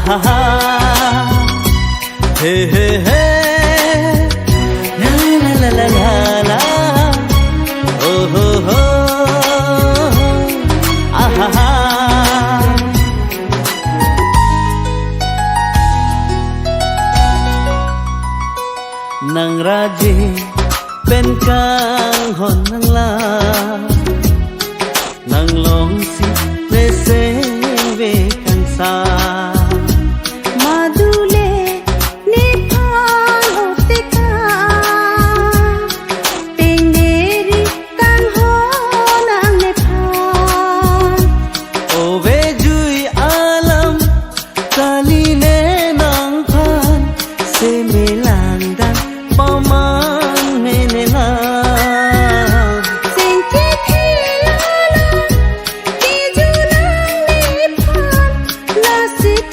ha, he he he, la la la la la la, oh oh oh, ah ha ha. Nang raji bên cang hòn nang la, nang long si le se ve kan sa. Madule ne phan hote ka, tengeri kang ho nang ne phan. O ve jui alam kali ne nang phan se me lang dan paman me ne la. Sengke thela ki ju nang ne phan la sit